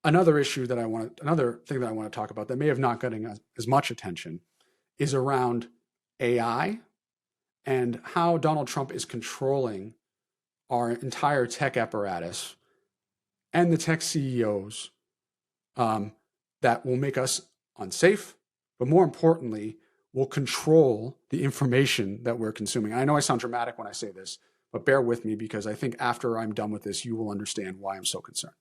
Another thing that I want to talk about that may have not gotten as much attention is around AI and how Donald Trump is controlling our entire tech apparatus and the tech CEOs that will make us unsafe, but more importantly, will control the information that we're consuming. And I know I sound dramatic when I say this, but bear with me because I think after I'm done with this, you will understand why I'm so concerned.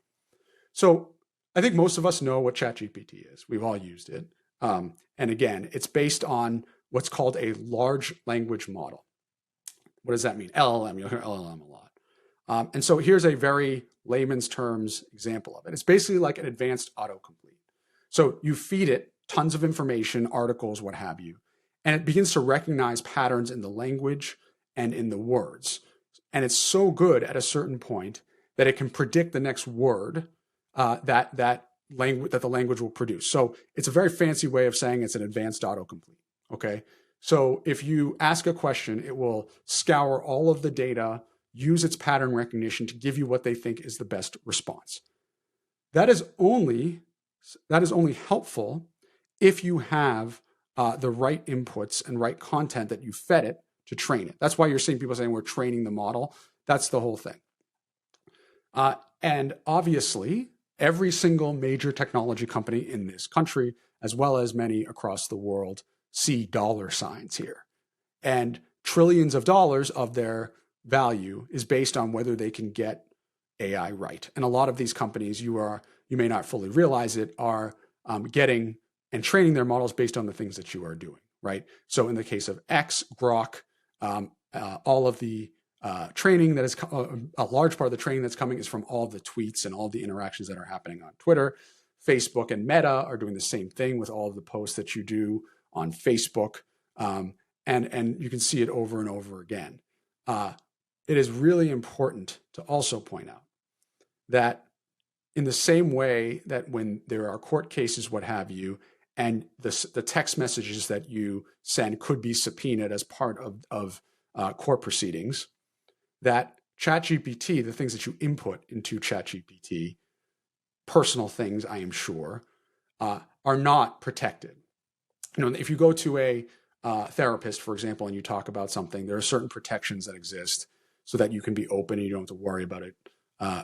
So I think most of us know what ChatGPT is. We've all used it. And again, it's based on what's called a large language model. What does that mean? LLM, you'll hear LLM a lot. And so here's a very layman's terms example of it. It's basically like an advanced autocomplete. So you feed it tons of information, articles, what have you, and it begins to recognize patterns in the language and in the words. And it's so good at a certain point that it can predict the next word that the language will produce. So it's a very fancy way of saying it's an advanced autocomplete. Okay. So if you ask a question, it will scour all of the data, use its pattern recognition to give you what they think is the best response. That is only helpful if you have the right inputs and right content that you fed it to train it. That's why you're seeing people saying we're training the model. That's the whole thing. And obviously, every single major technology company in this country, as well as many across the world, see dollar signs here. And trillions of dollars of their value is based on whether they can get AI right. And a lot of these companies, you may not fully realize it, are getting and training their models based on the things that you are doing, right? So in the case of X, Grok, all of the training that is a large part of the training that's coming is from all the tweets and all the interactions that are happening on Twitter. Facebook and Meta are doing the same thing with all of the posts that you do on Facebook. And you can see it over and over again. It is really important to also point out that in the same way that when there are court cases, what have you, and the text messages that you send could be subpoenaed as part of court proceedings, that ChatGPT, the things that you input into ChatGPT, personal things, I am sure, are not protected. You know, if you go to a therapist, for example, and you talk about something, there are certain protections that exist so that you can be open and you don't have to worry about it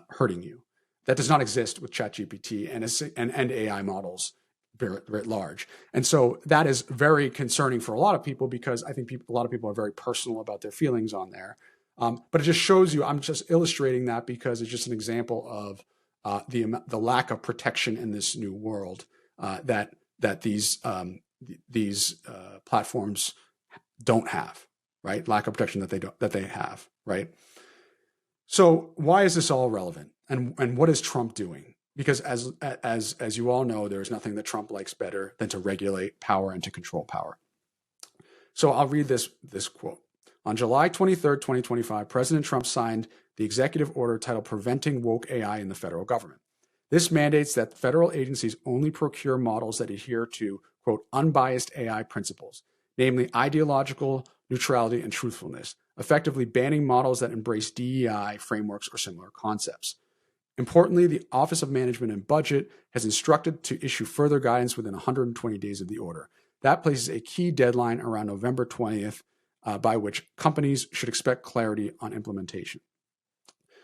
hurting you. That does not exist with ChatGPT and AI models writ large. And so that is very concerning for a lot of people because I think a lot of people are very personal about their feelings on there. But it just shows you, I'm just illustrating that because it's just an example of the lack of protection in this new world that these platforms don't have, right? Lack of protection that they have, right? So why is this all relevant? And what is Trump doing? Because as you all know, there is nothing that Trump likes better than to regulate power and to control power. So I'll read this quote. On July 23rd, 2025, President Trump signed the executive order titled Preventing Woke AI in the Federal Government. This mandates that federal agencies only procure models that adhere to, quote, unbiased AI principles, namely ideological, neutrality, and truthfulness, effectively banning models that embrace DEI frameworks or similar concepts. Importantly, the Office of Management and Budget has instructed to issue further guidance within 120 days of the order. That places a key deadline around November 20th, by which companies should expect clarity on implementation.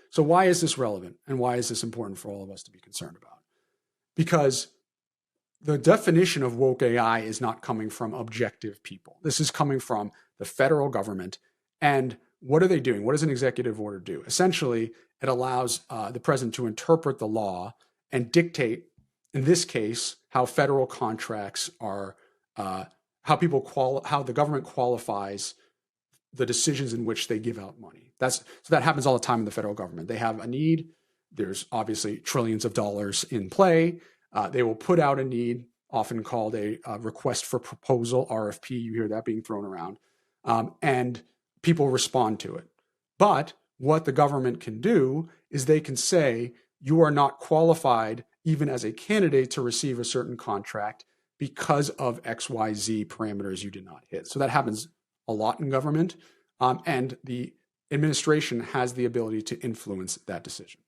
So why is this relevant and why is this important for all of us to be concerned about? Because the definition of woke AI is not coming from objective people. This is coming from the federal government. And what are they doing? What does an executive order do? Essentially, it allows the president to interpret the law and dictate, in this case, how federal contracts are, how the government qualifies the decisions in which they give out money. So that happens all the time in the federal government. They have a need. There's obviously trillions of dollars in play. They will put out a need, often called a request for proposal, RFP. You hear that being thrown around. And people respond to it. But what the government can do is they can say, you are not qualified even as a candidate to receive a certain contract because of XYZ parameters you did not hit. So that happens a lot in government, and the administration has the ability to influence that decision.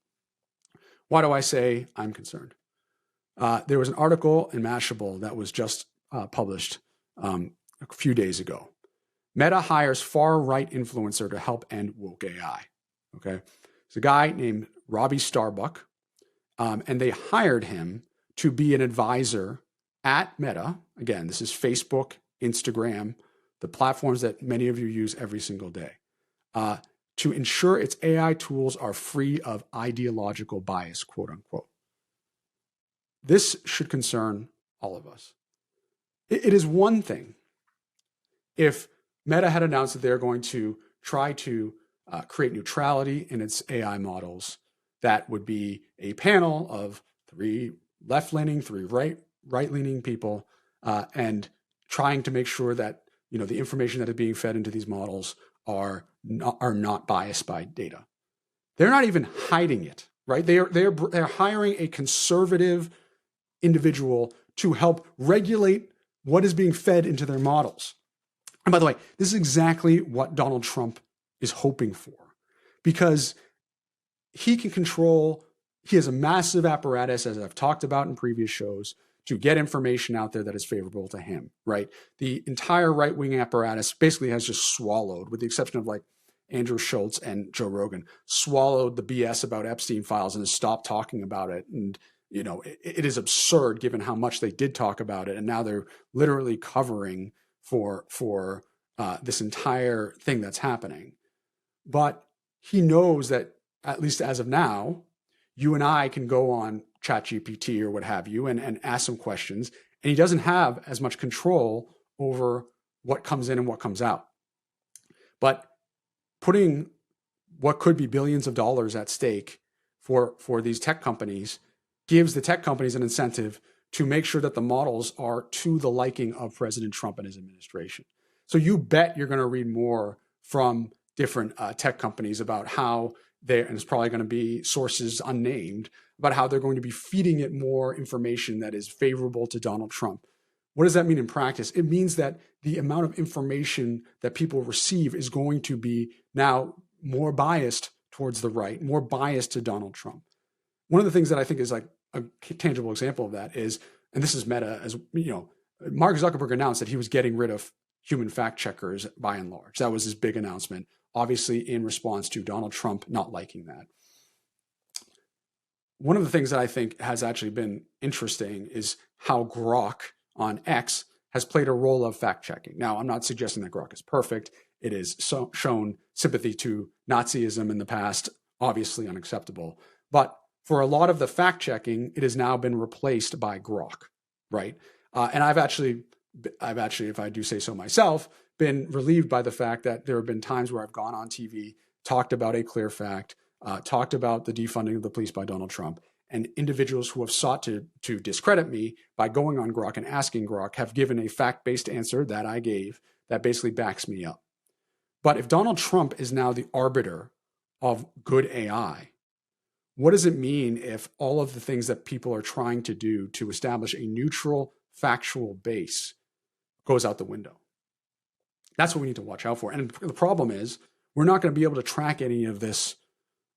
Why do I say I'm concerned? There was an article in Mashable that was just published a few days ago. Meta hires far-right influencer to help end woke AI. Okay, it's a guy named Robbie Starbuck, and they hired him to be an advisor at Meta. Again, this is Facebook, Instagram, the platforms that many of you use every single day, to ensure its AI tools are free of ideological bias, quote unquote. This should concern all of us. It is one thing if Meta had announced that they're going to try to create neutrality in its AI models. That would be a panel of 3 left-leaning, 3 right-leaning people, and trying to make sure that the information that is being fed into these models are not biased by data. They're not even hiding it, right? They're hiring a conservative individual to help regulate what is being fed into their models. And by the way, this is exactly what Donald Trump is hoping for, because he can control, he has a massive apparatus, as I've talked about in previous shows, to get information out there that is favorable to him, right? The entire right-wing apparatus basically has just swallowed, with the exception of like Andrew Schultz and Joe Rogan, swallowed the BS about Epstein files and has stopped talking about it. And it is absurd given how much they did talk about it, and now they're literally covering for this entire thing that's happening. But he knows that, at least as of now, you and I can go on ChatGPT or what have you and ask some questions, and he doesn't have as much control over what comes in and what comes out. But putting what could be billions of dollars at stake for these tech companies gives the tech companies an incentive to make sure that the models are to the liking of President Trump and his administration. So you bet you're going to read more from different tech companies about how and it's probably going to be sources unnamed, about how they're going to be feeding it more information that is favorable to Donald Trump. What does that mean in practice? It means that the amount of information that people receive is going to be now more biased towards the right, more biased to Donald Trump. One of the things that I think is like a tangible example of that is, and this is Meta, as Mark Zuckerberg announced that he was getting rid of human fact checkers by and large. That was his big announcement, obviously in response to Donald Trump not liking that. One of the things that I think has actually been interesting is how Grok on X has played a role of fact checking. Now, I'm not suggesting that Grok is perfect. It has shown sympathy to Nazism in the past, obviously unacceptable. But for a lot of the fact checking, it has now been replaced by Grok, right? And I've actually, if I do say so myself, been relieved by the fact that there have been times where I've gone on TV, talked about a clear fact, talked about the defunding of the police by Donald Trump, and individuals who have sought to discredit me by going on Grok and asking Grok have given a fact-based answer that I gave that basically backs me up. But if Donald Trump is now the arbiter of good AI, what does it mean if all of the things that people are trying to do to establish a neutral, factual base goes out the window? That's what we need to watch out for. And the problem is we're not going to be able to track any of this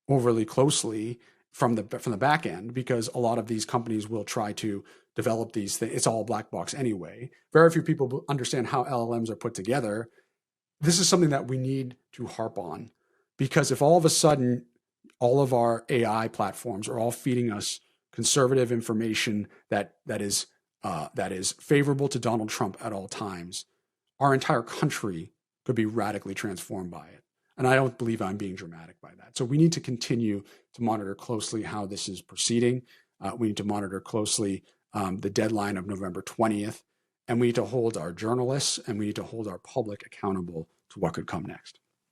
overly closely from the back end, because a lot of these companies will try to develop these things. It's all black box anyway. Very few people understand how LLMs are put together. This is something that we need to harp on, because if all of a sudden all of our AI platforms are all feeding us conservative information that is favorable to Donald Trump at all times, our entire country could be radically transformed by it. And I don't believe I'm being dramatic by that. So we need to continue to monitor closely how this is proceeding. We need to monitor closely the deadline of November 20th. And we need to hold our journalists and we need to hold our public accountable to what could come next.